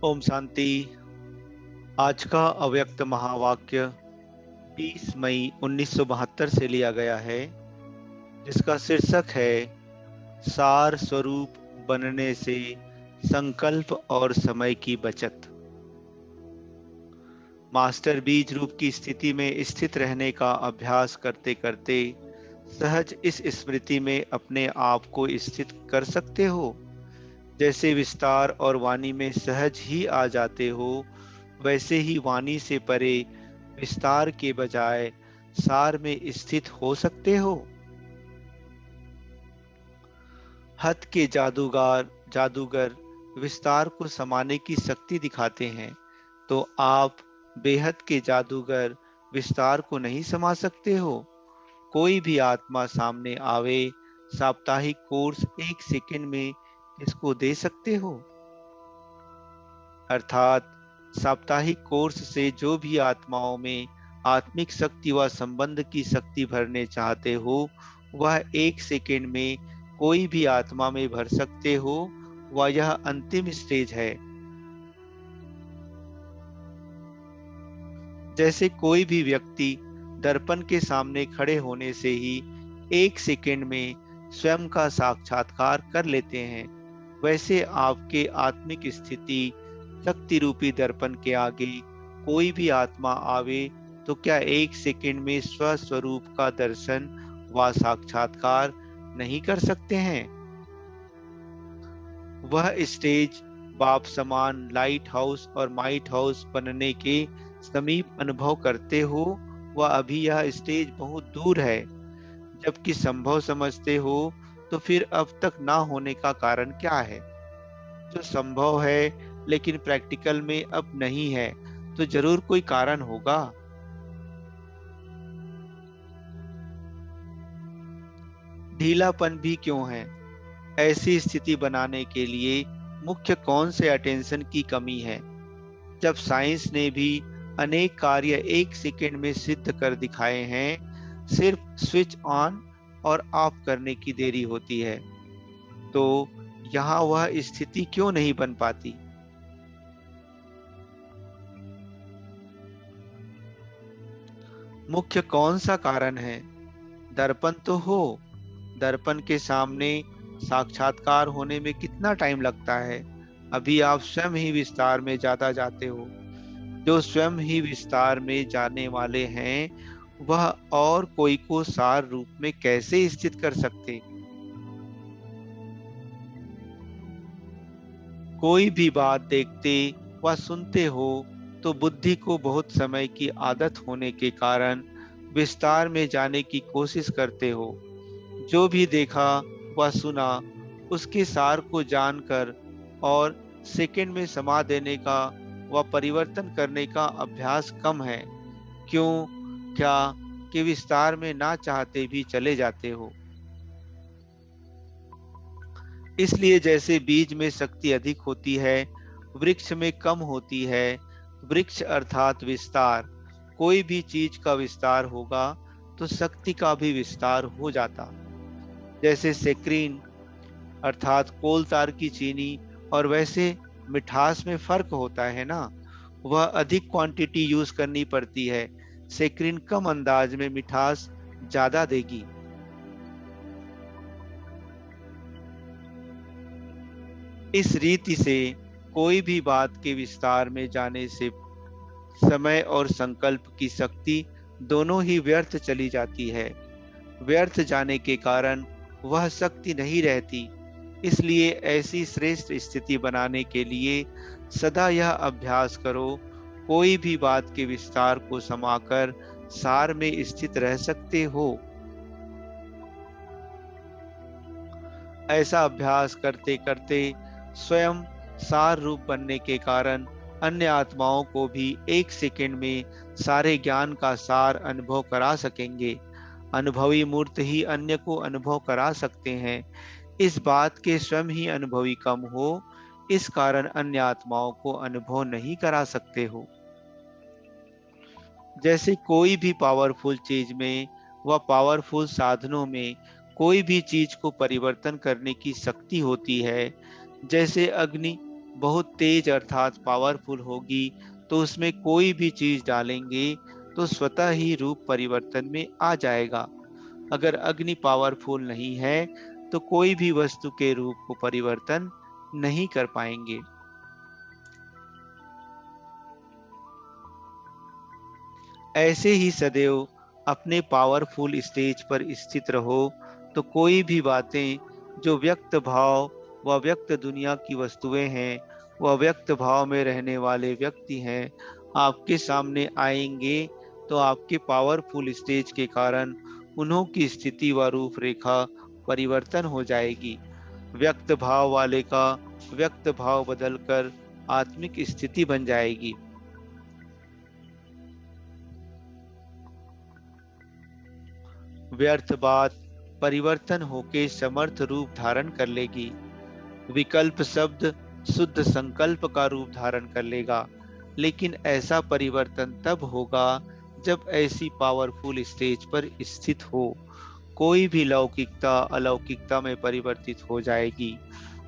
ओम शांति। आज का अव्यक्त महावाक्य 20 मई 1972 से लिया गया है, जिसका शीर्षक है सार स्वरूप बनने से संकल्प और समय की बचत। मास्टर बीज रूप की स्थिति में स्थित रहने का अभ्यास करते करते सहज इस स्मृति में अपने आप को स्थित कर सकते हो। जैसे विस्तार और वाणी में सहज ही आ जाते हो, वैसे ही वाणी से परे विस्तार के बजाय सार में स्थित हो सकते हो। हथ के जादूगर विस्तार को समाने की शक्ति दिखाते हैं, तो आप बेहद के जादूगर विस्तार को नहीं समा सकते हो। कोई भी आत्मा सामने आवे, साप्ताहिक कोर्स 1 सेकंड में किसको दे सकते हो? अर्थात साप्ताहिक कोर्स से जो भी आत्माओं में आत्मिक शक्ति व संबंध की शक्ति भरने चाहते हो, वह 1 सेकंड में कोई भी आत्मा में भर सकते हो। वह यह अंतिम स्टेज है। जैसे कोई भी व्यक्ति दर्पण के सामने खड़े होने से ही 1 सेकंड में स्वयं का साक्षात्कार कर लेते हैं, वैसे आपके आत्मिक स्थिति शक्ति रूपी दर्पण के आगे कोई भी आत्मा आवे तो क्या 1 सेकंड में स्वस्वरूप का दर्शन व साक्षात्कार नहीं कर सकते हैं? वह स्टेज बाप समान लाइट हाउस और माइट हाउस बनने के समीप अनुभव करते हो, वह अभी यह स्टेज बहुत दूर है। जबकि संभव समझते हो, तो फिर अब तक ना होने का कारण क्या है? जो संभव है लेकिन प्रैक्टिकल में अब नहीं है, तो जरूर कोई कारण होगा। ढीलापन भी क्यों है? ऐसी स्थिति बनाने के लिए मुख्य कौन से अटेंशन की कमी है? जब साइंस ने भी अनेक कार्य 1 सेकंड में सिद्ध कर दिखाए हैं, सिर्फ स्विच ऑन और ऑफ करने की देरी होती है, तो यहाँ वह स्थिति क्यों नहीं बन पाती? मुख्य कौन सा कारण है? दर्पण तो हो, दर्पण के सामने साक्षात्कार होने में कितना टाइम लगता है? अभी आप स्वयं ही विस्तार में ज्यादा जाते हो। जो स्वयं ही विस्तार में जाने वाले हैं, वह और कोई को सार रूप में कैसे स्थित कर सकते? कोई भी बात देखते व सुनते हो तो बुद्धि को बहुत समय की आदत होने के कारण विस्तार में जाने की कोशिश करते हो। जो भी देखा व सुना, उसके सार को जानकर और सेकंड में समा देने का व परिवर्तन करने का अभ्यास कम है। क्यों? क्या कि विस्तार में ना चाहते भी चले जाते हो। इसलिए जैसे बीज में शक्ति अधिक होती है, वृक्ष में कम होती है। वृक्ष अर्थात विस्तार। कोई भी चीज का विस्तार होगा तो शक्ति का भी विस्तार हो जाता। जैसे सेक्रीन अर्थात कोल तार की चीनी और वैसे मिठास में फर्क होता है ना। वह अधिक क्वांटिटी यूज करनी पड़ती है, सेक्रीन कम अंदाज में मिठास ज्यादा देगी। इस रीति से कोई भी बात के विस्तार में जाने से समय और संकल्प की शक्ति दोनों ही व्यर्थ चली जाती है। व्यर्थ जाने के कारण वह शक्ति नहीं रहती। इसलिए ऐसी श्रेष्ठ स्थिति बनाने के लिए सदा यह अभ्यास करो, कोई भी बात के विस्तार को समाकर सार में स्थित रह सकते हो। ऐसा अभ्यास करते करते स्वयं सार रूप बनने के कारण अन्य आत्माओं को भी 1 सेकंड में सारे ज्ञान का सार अनुभव करा सकेंगे। अनुभवी मूर्त ही अन्य को अनुभव करा सकते हैं। इस बात के स्वयं ही अनुभवी कम हो, इस कारण अन्य आत्माओं को अनुभव नहीं करा सकते हो। जैसे कोई भी पावरफुल चीज में व पावरफुल साधनों में कोई भी चीज को परिवर्तन करने की शक्ति होती है। जैसे अग्नि बहुत तेज अर्थात पावरफुल होगी, तो उसमें कोई भी चीज डालेंगे तो स्वतः ही रूप परिवर्तन में आ जाएगा। अगर अग्नि पावरफुल नहीं है तो कोई भी वस्तु के रूप को परिवर्तन नहीं कर पाएंगे। ऐसे ही सदैव अपने पावरफुल स्टेज पर स्थित रहो, तो कोई भी बातें जो व्यक्त भाव व व्यक्त दुनिया की वस्तुएं हैं व व्यक्त भाव में रहने वाले व्यक्ति हैं, आपके सामने आएंगे, तो आपके पावरफुल स्टेज के कारण उन्हों की स्थिति व रूपरेखा परिवर्तन हो जाएगी। व्यक्त भाव वाले का व्यक्त भाव बदलकर आत्मिक स्थिति बन जाएगी। व्यर्थ बात परिवर्तन होके समर्थ रूप धारण कर लेगी। विकल्प शब्द शुद्ध संकल्प का रूप धारण कर लेगा। लेकिन ऐसा परिवर्तन तब होगा जब ऐसी पावरफुल स्टेज पर स्थित हो। कोई भी लौकिकता अलौकिकता में परिवर्तित हो जाएगी।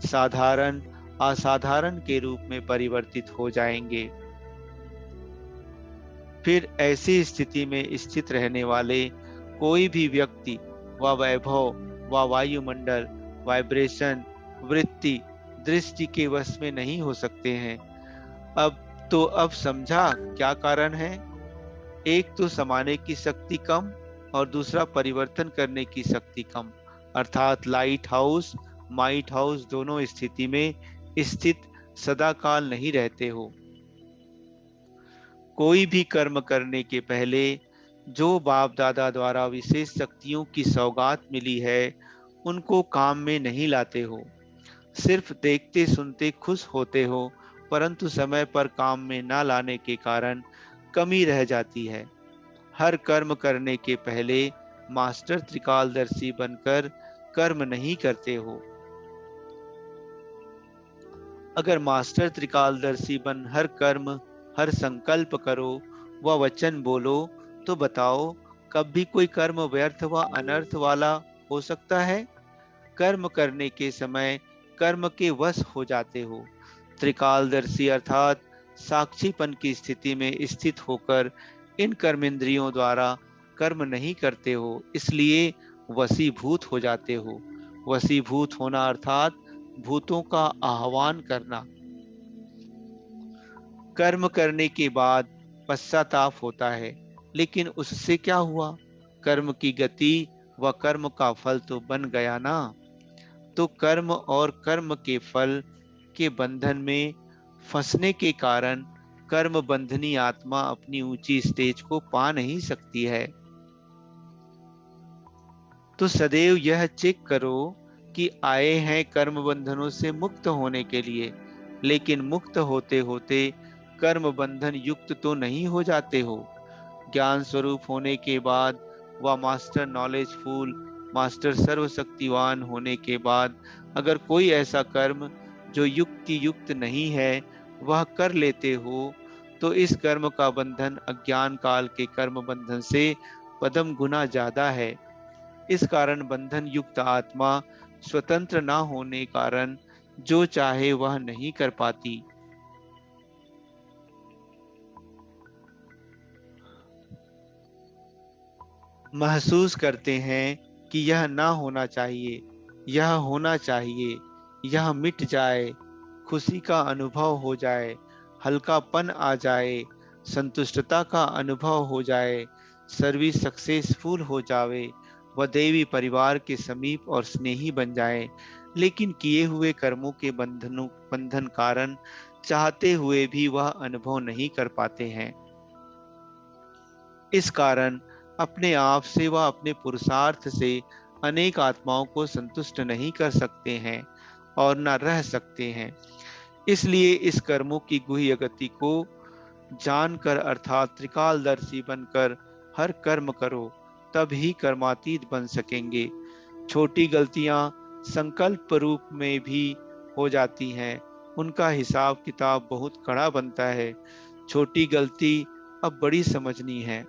साधारण असाधारण के रूप में परिवर्तित हो जाएंगे। फिर ऐसी स्थिति में स्थित रहने वाले कोई भी व्यक्ति व वैभव व वायुमंडल वाइब्रेशन वृत्ति दृष्टि के वश में नहीं हो सकते हैं। अब समझा क्या कारण है। एक तो समाने की शक्ति कम और दूसरा परिवर्तन करने की शक्ति कम, अर्थात लाइट हाउस माइट हाउस दोनों स्थिति में स्थित सदाकाल नहीं रहते हो। कोई भी कर्म करने के पहले जो बाप दादा द्वारा विशेष शक्तियों की सौगात मिली है, उनको काम में नहीं लाते हो। सिर्फ देखते सुनते खुश होते हो, परंतु समय पर काम में ना लाने के कारण कमी रह जाती है। हर कर्म करने के पहले मास्टर त्रिकालदर्शी बनकर कर्म नहीं करते हो। अगर मास्टर त्रिकालदर्शी बन हर कर्म हर संकल्प करो व वचन बोलो, तो बताओ कब भी कोई कर्म व्यर्थ व अनर्थ वाला हो सकता है। कर्म करने के समय कर्म के वश हो जाते हो। त्रिकालदर्शी अर्थात साक्षीपन की स्थिति में स्थित होकर इन कर्मेंद्रियों द्वारा कर्म नहीं करते हो, इसलिए वशीभूत हो जाते हो। वशीभूत होना अर्थात भूतों का आह्वान करना। कर्म करने के बाद पश्चाताप होता है, लेकिन उससे क्या हुआ। कर्म की गति व कर्म का फल तो बन गया ना। तो कर्म और कर्म के फल के बंधन में फंसने के कारण कर्म बंधनी आत्मा अपनी ऊंची स्टेज को पा नहीं सकती है। तो सदैव यह चेक करो कि आए हैं कर्म बंधनों से मुक्त होने के लिए, लेकिन मुक्त होते होते कर्म बंधन युक्त तो नहीं हो जाते हो। ज्ञान स्वरूप होने के बाद व मास्टर नॉलेजफुल मास्टर सर्वशक्तिवान होने के बाद अगर कोई ऐसा कर्म जो युक्ति युक्त नहीं है वह कर लेते हो, तो इस कर्म का बंधन अज्ञान काल के कर्म बंधन से पदम गुना ज्यादा है। इस कारण बंधन युक्त आत्मा स्वतंत्र न होने कारण जो चाहे वह नहीं कर पाती। महसूस करते हैं कि यह ना होना चाहिए, यह होना चाहिए, यह मिट जाए, खुशी का अनुभव हो जाए, हल्कापन आ जाए, संतुष्टता का अनुभव हो जाए, सर्विस सक्सेसफुल हो जावे, वह देवी परिवार के समीप और स्नेही बन जाए। लेकिन किए हुए कर्मों के बंधन कारण चाहते हुए भी वह अनुभव नहीं कर पाते हैं। इस कारण अपने आप से व अपने पुरुषार्थ से अनेक आत्माओं को संतुष्ट नहीं कर सकते हैं और न रह सकते हैं। इसलिए इस कर्मों की गुह्य गति को जानकर अर्थात त्रिकालदर्शी बनकर हर कर्म करो, तब ही कर्मातीत बन सकेंगे। छोटी गलतियां संकल्प रूप में भी हो जाती हैं, उनका हिसाब किताब बहुत कड़ा बनता है। छोटी गलती अब बड़ी समझनी है।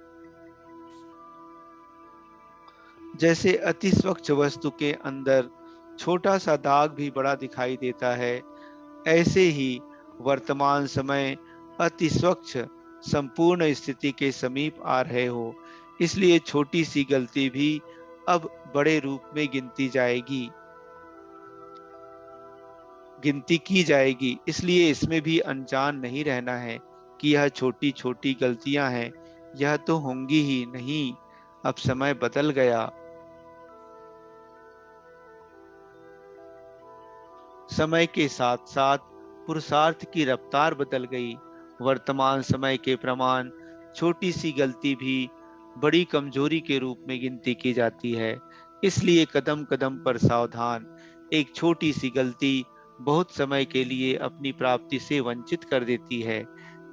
जैसे अति स्वच्छ वस्तु के अंदर छोटा सा दाग भी बड़ा दिखाई देता है, ऐसे ही वर्तमान समय अति स्वच्छ संपूर्ण स्थिति के समीप आ रहे हो, इसलिए छोटी सी गलती भी अब बड़े रूप में गिनती की जाएगी। इसलिए इसमें भी अनजान नहीं रहना है कि यह छोटी छोटी गलतियां हैं, यह तो होंगी ही नहीं। अब समय बदल गया, समय के साथ साथ पुरुषार्थ की रफ्तार बदल गई। वर्तमान समय के प्रमाण छोटी सी गलती भी बड़ी कमजोरी के रूप में गिनती की जाती है। इसलिए कदम कदम पर सावधान। एक छोटी सी गलती बहुत समय के लिए अपनी प्राप्ति से वंचित कर देती है।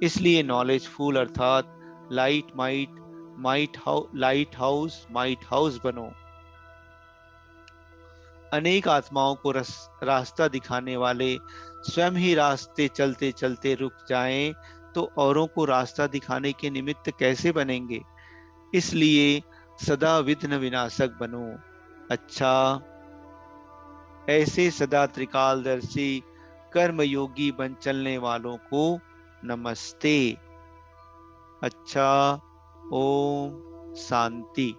इसलिए नॉलेजफुल अर्थात लाइट हाउस बनो। अनेक आत्माओं को रास्ता दिखाने वाले स्वयं ही रास्ते चलते चलते रुक जाएं तो औरों को रास्ता दिखाने के निमित्त कैसे बनेंगे। इसलिए सदा विघ्न विनाशक बनो। अच्छा, ऐसे सदा त्रिकालदर्शी कर्मयोगी बन चलने वालों को नमस्ते। अच्छा, ओम शांति।